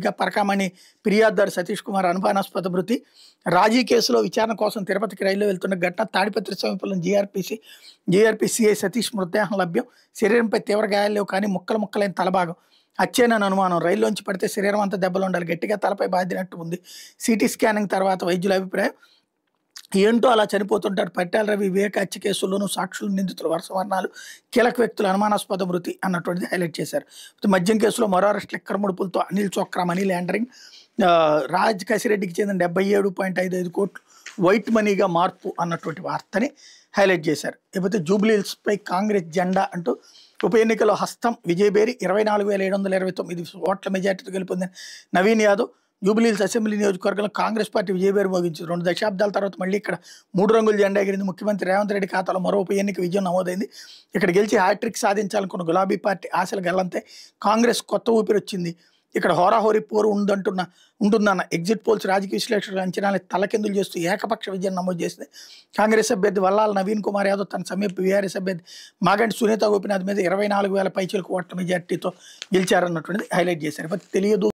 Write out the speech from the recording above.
ఇక పరకామణి ఫిర్యాదుదారు సతీష్ కుమార్ అనుమానాస్పద మృతి. రాజీ కేసులో విచారణ కోసం తిరుపతికి రైల్లో వెళ్తున్న ఘటన. తాడిపత్రి సమీపంలో జీఆర్పీ సిఐ సతీష్ మృతదేహం లభ్యం. శరీరంపై తీవ్ర గాయాలు లేవు కానీ ముక్కలు ముక్కలైన తలభాగం హత్యేనని అనుమానం. రైల్లోంచి పడితే శరీరం అంతా దెబ్బలు ఉండాలి. గట్టిగా తలపై బాదినట్టు ఉంది. సిటీ స్కానింగ్ తర్వాత వైద్యుల అభిప్రాయం. ఏంటో అలా చనిపోతుంటారు. పట్టాల రవి వివేక హత్య కేసుల్లోనూ సాక్షులు నిందితులు వరుస వర్ణాలు. కీలక వ్యక్తులు అనుమానాస్పద మృతి అన్నటువంటిది హైలైట్ చేశారు. మద్యం కేసులో మరో అరెస్ట్. లెక్కర ముడుపులతో అనిల్ చోక్రా మనీ లాండరింగ్. రాజ్ కసిరెడ్డికి చెందిన 77.55 కోట్లు వైట్ మనీగా మార్పు అన్నటువంటి వార్తని హైలైట్ చేశారు. లేకపోతే జూబ్లీహిల్స్పై కాంగ్రెస్ జెండా అంటూ ఉప ఎన్నికలో హస్తం విజయబేరి 24,729 ఓట్ల మెజార్టీతో గెలుపొందిన నవీన్ యాదవ్. జూబ్లీహిల్స్ అసెంబ్లీ నియోజకవర్గంలో కాంగ్రెస్ పార్టీ విజయబేరి మోగించింది. 2 దశాబ్దాల తర్వాత మళ్ళీ ఇక్కడ 3 రంగుల జెండా ఎగిరింది. ముఖ్యమంత్రి రేవంత్ రెడ్డి ఖాతాలో మరో ఉప ఎన్నిక విజయం నమోదైంది. ఇక్కడ గెలిచి హ్యాట్రిక్ సాధించాలనుకున్న గులాబీ పార్టీ ఆశలు గల్లంతే. కాంగ్రెస్ కొత్త ఊపిరి వచ్చింది. ఇక్కడ హోరాహోరీ పోరు ఉంటుందన్న ఎగ్జిట్ పోల్స్ రాజకీయ విశ్లేషకుల అంచనాలు తలకిందులు చేస్తూ ఏకపక్ష విజయం నమోదు చేసింది. కాంగ్రెస్ అభ్యర్థి వల్లాల నవీన్ కుమార్ యాదవ్ తన సమీప బీఆర్ఎస్ అభ్యర్థి మాగంటి సునీత గోపినాథ్ మీద 24,000 పైచీలకు ఓట్ల మెజార్టీతో గెలిచారన్నటువంటిది హైలైట్ చేశారు. తెలియదు